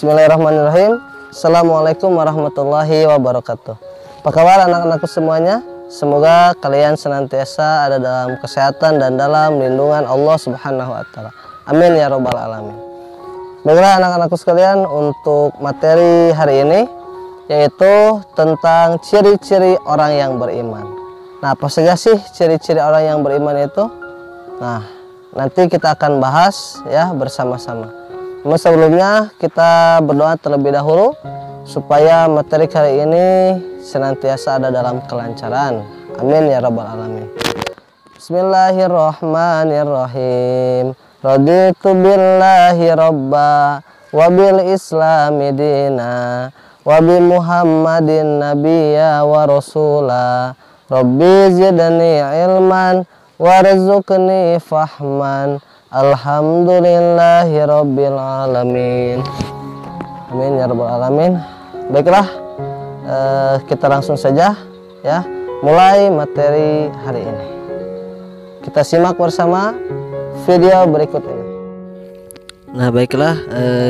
Bismillahirrahmanirrahim. Assalamualaikum warahmatullahi wabarakatuh. Apa kabar anak-anakku semuanya? Semoga kalian senantiasa ada dalam kesehatan dan dalam lindungan Allah Subhanahu wa taala. Amin ya rabbal alamin. Baiklah anak-anakku sekalian, untuk materi hari ini yaitu tentang ciri-ciri orang yang beriman. Nah, apa saja sih ciri-ciri orang yang beriman itu? Nah, nanti kita akan bahas ya bersama-sama. Namun sebelumnya kita berdoa terlebih dahulu supaya materi kali ini senantiasa ada dalam kelancaran. Amin ya rabbal alamin. Bismillahirrahmanirrahim. Raditu billahi rabba wa bil islami dina wa bi muhammadin nabiyya wa rasula. Rabbi zidni ilman warzuqni fahman. Alhamdulillahi rabbil alamin. Amin ya rabbal alamin. Baiklah, kita langsung saja ya mulai materi hari ini. Kita simak bersama video berikut ini. Nah, baiklah,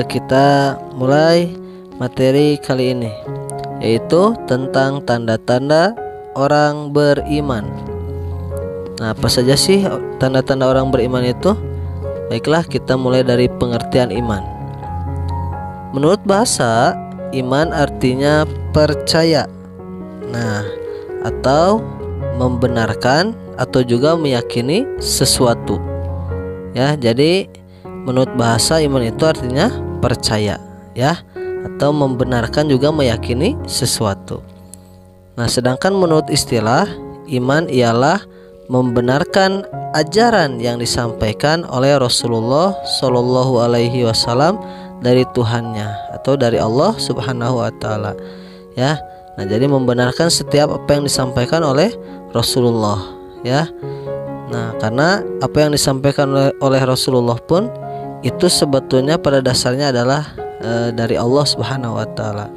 kita mulai materi kali ini, yaitu tentang tanda-tanda orang beriman. Nah, apa saja sih tanda-tanda orang beriman itu? Baiklah, kita mulai dari pengertian iman. Menurut bahasa, iman artinya percaya. Nah, atau membenarkan atau juga meyakini sesuatu. Ya, jadi menurut bahasa iman itu artinya percaya, ya, atau membenarkan juga meyakini sesuatu. Nah, sedangkan menurut istilah, iman ialah membenarkan ajaran yang disampaikan oleh Rasulullah Shallallahu Alaihi Wasallam dari Tuhannya atau dari Allah Subhanahu Wa Taala. Ya, nah jadi membenarkan setiap apa yang disampaikan oleh Rasulullah. Ya, nah karena apa yang disampaikan oleh Rasulullah pun itu sebetulnya pada dasarnya adalah dari Allah Subhanahu Wa Taala.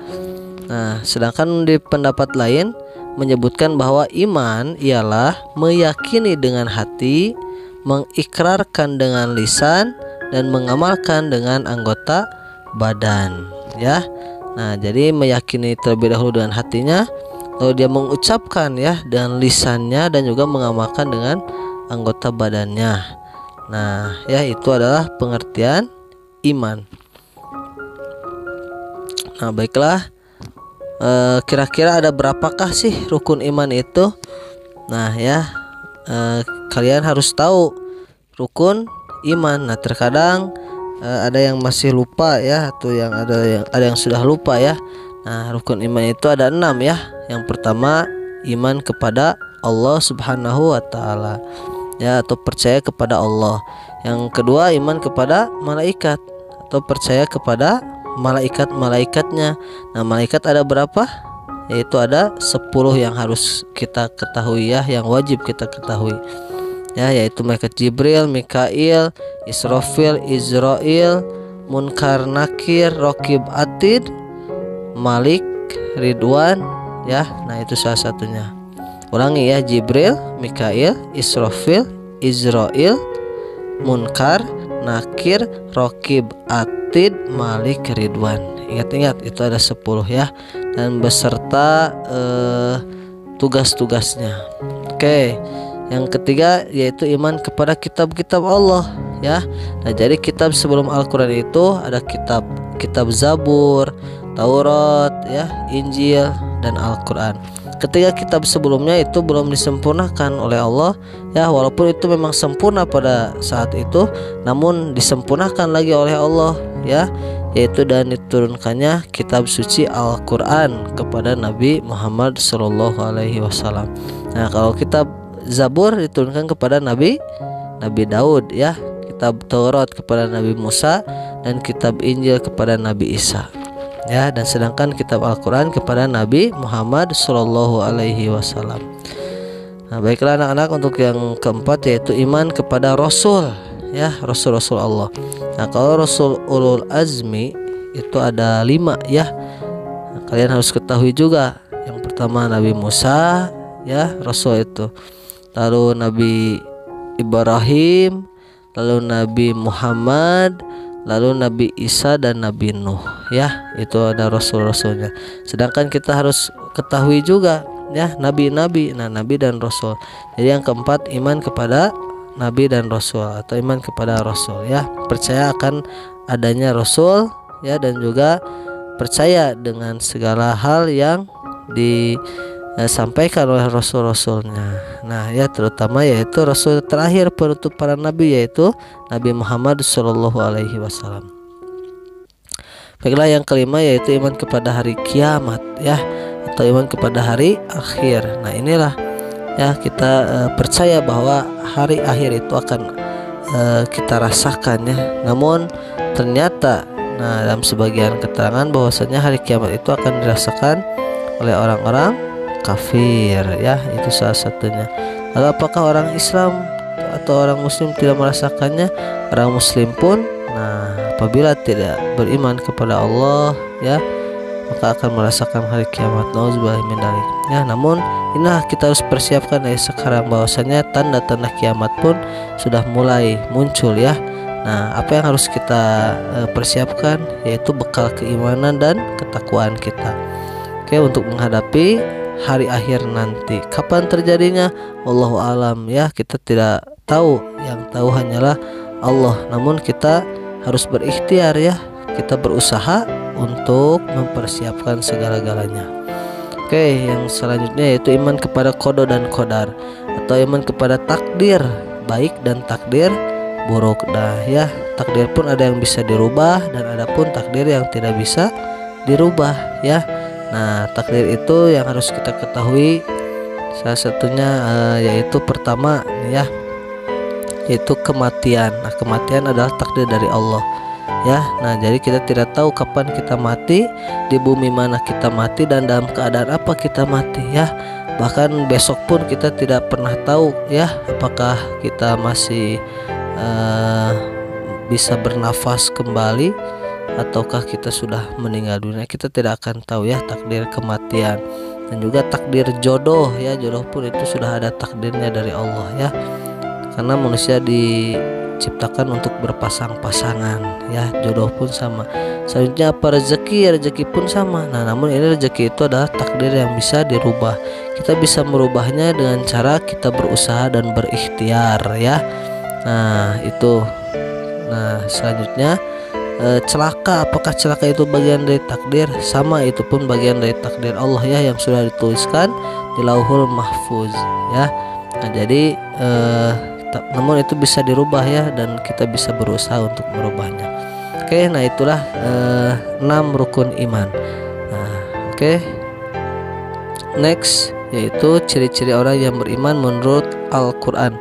Nah, sedangkan di pendapat lain menyebutkan bahwa iman ialah meyakini dengan hati, mengikrarkan dengan lisan, dan mengamalkan dengan anggota badan. Ya, nah jadi meyakini terlebih dahulu dengan hatinya, lalu dia mengucapkan ya dengan lisannya dan juga mengamalkan dengan anggota badannya. Nah, ya itu adalah pengertian iman. Nah, baiklah. Kira-kira ada berapakah sih rukun iman itu? Nah ya, kalian harus tahu rukun iman. Nah, terkadang ada yang masih lupa ya, atau ada yang sudah lupa ya. Nah, rukun iman itu ada 6 ya. Yang pertama, iman kepada Allah Subhanahu Wa Taala, ya, atau percaya kepada Allah. Yang kedua, iman kepada malaikat atau percaya kepada malaikat-malaikatnya. Nah, malaikat ada berapa? Yaitu ada 10 yang harus kita ketahui ya, yang wajib kita ketahui. Ya, yaitu malaikat Jibril, Mikail, Israfil, Izrail, Munkar, Nakir, Raqib, Atid, Malik, Ridwan ya. Nah, itu salah satunya. Ulangi ya, Jibril, Mikail, Israfil, Izrail, Munkar, Nakir, Raqib, Atid, Malik, Ridwan. Ingat-ingat itu ada 10 ya, dan beserta tugas-tugasnya. Oke, yang ketiga yaitu iman kepada kitab-kitab Allah ya. Nah, jadi kitab sebelum Al-Quran itu ada kitab Zabur, Taurat ya, Injil, dan Al-Quran. Ketika kitab sebelumnya itu belum disempurnakan oleh Allah ya, walaupun itu memang sempurna pada saat itu, namun disempurnakan lagi oleh Allah ya, yaitu dan diturunkannya kitab suci Al-Quran kepada Nabi Muhammad Sallallahu Alaihi Wasallam. Nah, kalau kitab Zabur diturunkan kepada Nabi Daud ya, kitab Taurat kepada Nabi Musa, dan kitab Injil kepada Nabi Isa. Ya, dan sedangkan kitab Al-Quran kepada Nabi Muhammad Sallallahu Alaihi Wasallam. Nah, baiklah anak-anak, untuk yang keempat yaitu iman kepada Rasul ya, Rasul-Rasul Allah. Nah, kalau Rasul Ulul Azmi itu ada 5 ya. Nah, kalian harus ketahui juga. Yang pertama Nabi Musa ya, Rasul itu. Lalu Nabi Ibrahim, lalu Nabi Muhammad, lalu Nabi Isa dan Nabi Nuh, ya, itu ada rasul-rasulnya. Sedangkan kita harus ketahui juga, ya, nabi-nabi, nah, nabi dan rasul. Jadi yang keempat, iman kepada nabi dan rasul atau iman kepada rasul, ya, percaya akan adanya rasul, ya, dan juga percaya dengan segala hal yang disampaikan oleh rasul-rasulnya. Nah, ya, terutama yaitu rasul terakhir penutup para nabi, yaitu Nabi Muhammad SAW. Baiklah, yang kelima yaitu iman kepada hari kiamat, ya, atau iman kepada hari akhir. Nah, inilah, ya, kita percaya bahwa hari akhir itu akan kita rasakan, ya. Namun ternyata, nah, dalam sebagian keterangan bahwasanya hari kiamat itu akan dirasakan oleh orang-orang kafir, ya, itu salah satunya. Lalu apakah orang Islam atau orang Muslim tidak merasakannya? Orang Muslim pun, nah, apabila tidak beriman kepada Allah, ya, maka akan merasakan hari kiamat. Nauzubillah min dzalik. Ya, namun inilah kita harus persiapkan dari sekarang bahwasanya tanda-tanda kiamat pun sudah mulai muncul, ya. Nah, apa yang harus kita persiapkan yaitu bekal keimanan dan ketakwaan kita. Oke, untuk menghadapi hari akhir nanti. Kapan terjadinya? Wallahu alam, ya, kita tidak tahu, yang tahu hanyalah Allah. Namun kita harus berikhtiar, ya. Kita berusaha untuk mempersiapkan segala-galanya. Oke, yang selanjutnya yaitu iman kepada qada dan qadar atau iman kepada takdir baik dan takdir buruk. Nah, ya, takdir pun ada yang bisa dirubah dan ada pun takdir yang tidak bisa dirubah, ya. Nah, takdir itu yang harus kita ketahui salah satunya yaitu pertama, ya, yaitu kematian. Nah, kematian adalah takdir dari Allah, ya. Nah, jadi kita tidak tahu kapan kita mati, di bumi mana kita mati, dan dalam keadaan apa kita mati, ya. Bahkan besok pun kita tidak pernah tahu, ya, apakah kita masih bisa bernafas kembali ataukah kita sudah meninggal dunia. Kita tidak akan tahu, ya, takdir kematian. Dan juga takdir jodoh, ya, jodoh pun itu sudah ada takdirnya dari Allah, ya, karena manusia diciptakan untuk berpasang-pasangan, ya, jodoh pun sama. Selanjutnya apa? Rezeki pun sama. Nah, namun ini rezeki itu adalah takdir yang bisa dirubah. Kita bisa merubahnya dengan cara kita berusaha dan berikhtiar, ya. Nah, itu. Nah, selanjutnya celaka, apakah celaka itu bagian dari takdir? Sama, itu pun bagian dari takdir Allah, ya, yang sudah dituliskan di Lauhul Mahfuz, ya. Nah, jadi namun itu bisa dirubah, ya, dan kita bisa berusaha untuk merubahnya. Oke, nah, itulah 6 rukun iman. Nah, oke. Next yaitu ciri-ciri orang yang beriman menurut Al-Qur'an.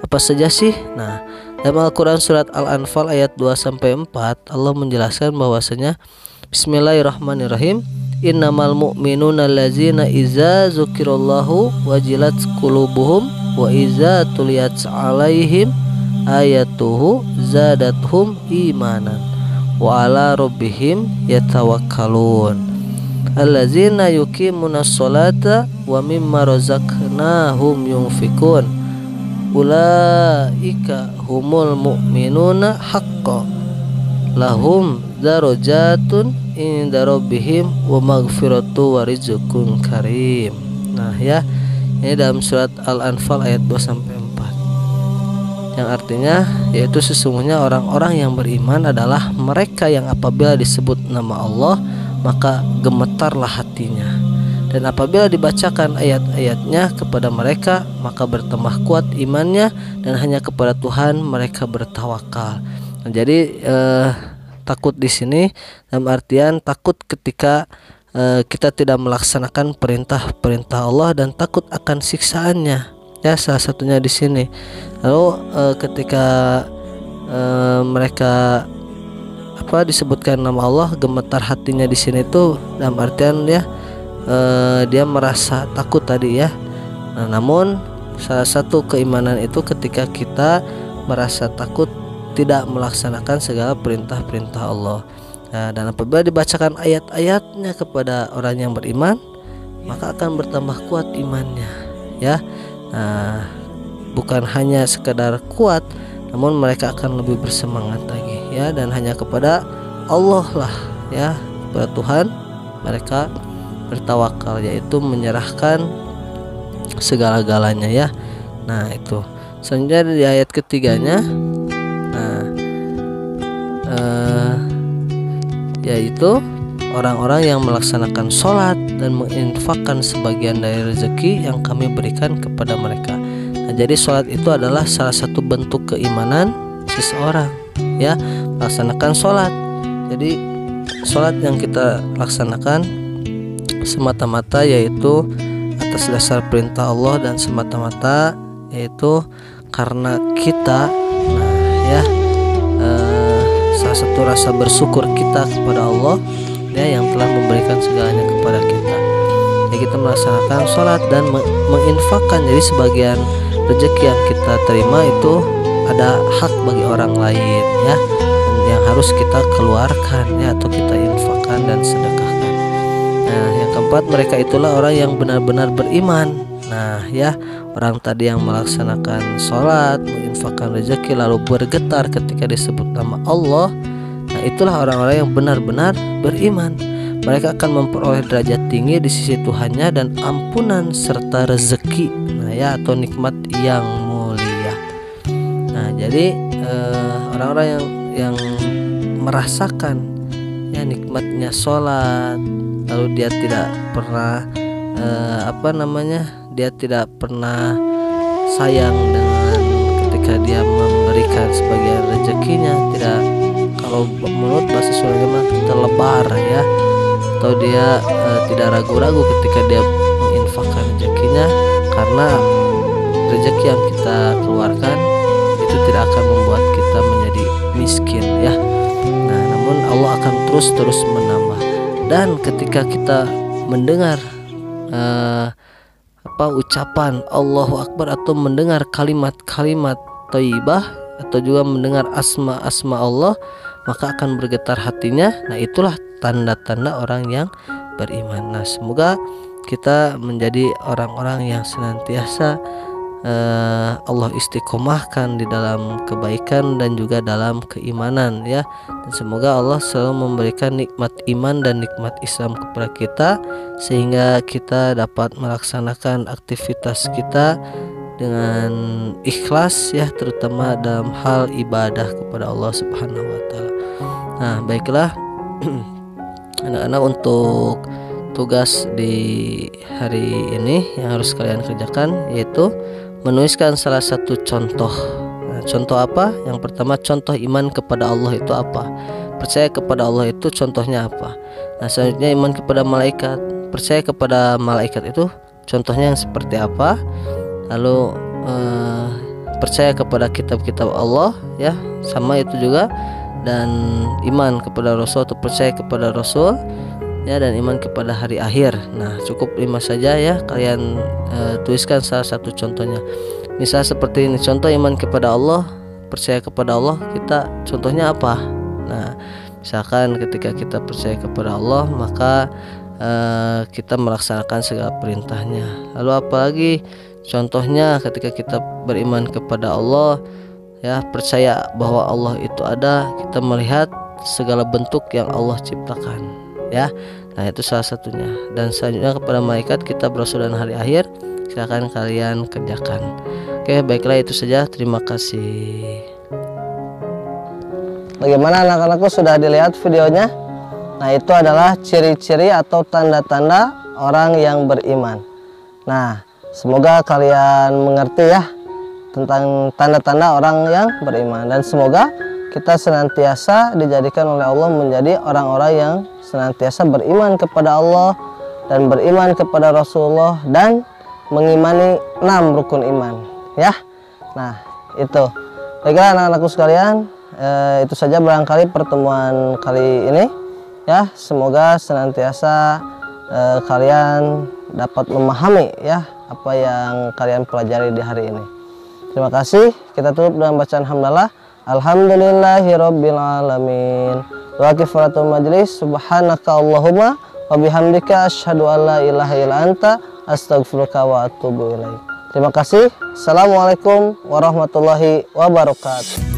Apa saja sih? Nah, dalam Al-Quran surat Al-Anfal ayat 2-4 Allah menjelaskan bahwasanya Bismillahirrahmanirrahim, innamal mu'minuna allazina iza zukirallahu wajilat qulubuhum wa iza tuliyat alaihim ayatuhu zadathum imanan wa ala rabbihim yatawakkalun allazina yuqimunas sholata wa mimma razaqnahum yunfikun ulaika humul mu'minuna haqqan lahum darajatun inda rabbihim wa maghfiratu wa rizqun karim. Nah, ya, ini dalam surat Al-Anfal ayat 2-4, yang artinya yaitu sesungguhnya orang-orang yang beriman adalah mereka yang apabila disebut nama Allah maka gemetarlah hatinya, dan apabila dibacakan ayat-ayatnya kepada mereka maka bertambah kuat imannya, dan hanya kepada Tuhan mereka bertawakal. Nah, jadi takut di sini dalam artian takut ketika kita tidak melaksanakan perintah-perintah Allah dan takut akan siksaannya, ya, salah satunya di sini. Lalu ketika mereka disebutkan nama Allah, gemetar hatinya di sini tuh dalam artian, ya, dia merasa takut tadi, ya. Nah, namun salah satu keimanan itu ketika kita merasa takut tidak melaksanakan segala perintah-perintah Allah. Nah, dan apabila dibacakan ayat-ayatnya kepada orang yang beriman maka akan bertambah kuat imannya, ya. Nah, bukan hanya sekedar kuat namun mereka akan lebih bersemangat lagi, ya, dan hanya kepada Allah lah ya, kepada Tuhan mereka bertawakal, yaitu menyerahkan segala-galanya ya. Nah itu selanjutnya di ayat ketiganya, nah yaitu orang-orang yang melaksanakan sholat dan menginfakkan sebagian dari rezeki yang kami berikan kepada mereka. Nah, jadi sholat itu adalah salah satu bentuk keimanan seseorang ya, melaksanakan sholat. Jadi sholat yang kita laksanakan semata-mata yaitu atas dasar perintah Allah dan semata-mata yaitu karena kita, nah ya, salah satu rasa bersyukur kita kepada Allah ya, yang telah memberikan segalanya kepada kita. Ya, kita melaksanakan sholat dan menginfakkan. Jadi sebagian rezeki yang kita terima itu ada hak bagi orang lain ya, yang harus kita keluarkan ya, atau kita infakkan dan sedekahkan. Nah yang keempat, mereka itulah orang yang benar-benar beriman. Nah ya, orang tadi yang melaksanakan sholat, menginfakkan rezeki lalu bergetar ketika disebut nama Allah, nah itulah orang-orang yang benar-benar beriman. Mereka akan memperoleh derajat tinggi di sisi Tuhannya dan ampunan serta rezeki, nah ya, atau nikmat yang mulia. Nah jadi orang-orang yang merasakan ya nikmatnya sholat, lalu dia tidak pernah dia tidak pernah sayang dengan ketika dia memberikan sebagian rezekinya, tidak, kalau menurut bahasa Sundanya mah terlebar ya, atau dia tidak ragu-ragu ketika dia menginfakkan rezekinya, karena rezeki yang kita keluarkan itu tidak akan membuat kita menjadi miskin ya. Nah namun Allah akan terus menambah. Dan ketika kita mendengar ucapan Allahu Akbar, atau mendengar kalimat-kalimat thayyibah, atau juga mendengar asma-asma Allah, maka akan bergetar hatinya. Nah itulah tanda-tanda orang yang beriman. Nah semoga kita menjadi orang-orang yang senantiasa Allah istiqomahkan di dalam kebaikan dan juga dalam keimanan ya. Dan semoga Allah selalu memberikan nikmat iman dan nikmat Islam kepada kita, sehingga kita dapat melaksanakan aktivitas kita dengan ikhlas ya, terutama dalam hal ibadah kepada Allah Subhanahu wa taala. Nah, baiklah anak-anak, untuk tugas di hari ini yang harus kalian kerjakan yaitu menuliskan salah satu contoh. Nah, contoh apa? Yang pertama, contoh iman kepada Allah itu apa? Percaya kepada Allah itu contohnya apa? Nah, selanjutnya iman kepada malaikat. Percaya kepada malaikat itu contohnya yang seperti apa? Lalu percaya kepada kitab-kitab Allah ya, sama itu juga. Dan iman kepada Rasul atau percaya kepada Rasul ya, dan iman kepada hari akhir. Nah cukup 5 saja ya, kalian tuliskan salah satu contohnya. Misal seperti ini, contoh iman kepada Allah, percaya kepada Allah, kita contohnya apa? Nah misalkan ketika kita percaya kepada Allah, maka kita melaksanakan segala perintahnya. Lalu apalagi contohnya ketika kita beriman kepada Allah ya, percaya bahwa Allah itu ada, kita melihat segala bentuk yang Allah ciptakan ya. Nah itu salah satunya. Dan selanjutnya kepada malaikat, kita berasul dan hari akhir, silakan kalian kerjakan. Oke, baiklah, itu saja, terima kasih. Bagaimana anak-anakku, sudah dilihat videonya? Nah itu adalah ciri-ciri atau tanda-tanda orang yang beriman. Nah semoga kalian mengerti ya tentang tanda-tanda orang yang beriman, dan semoga kita senantiasa dijadikan oleh Allah menjadi orang-orang yang senantiasa beriman kepada Allah dan beriman kepada Rasulullah dan mengimani 6 rukun iman ya. Nah itu, baiklah anak-anakku sekalian, itu saja barangkali pertemuan kali ini ya. Semoga senantiasa kalian dapat memahami ya apa yang kalian pelajari di hari ini. Terima kasih. Kita tutup dengan bacaan hamdalah. Alhamdulillahirabbil alamin. Wa kifaratul majlis. Subhanaka Allahumma wa bihamdika asyhadu an la ilaha illa anta astaghfiruka wa atubu ilaik. Terima kasih. Assalamualaikum warahmatullahi wabarakatuh.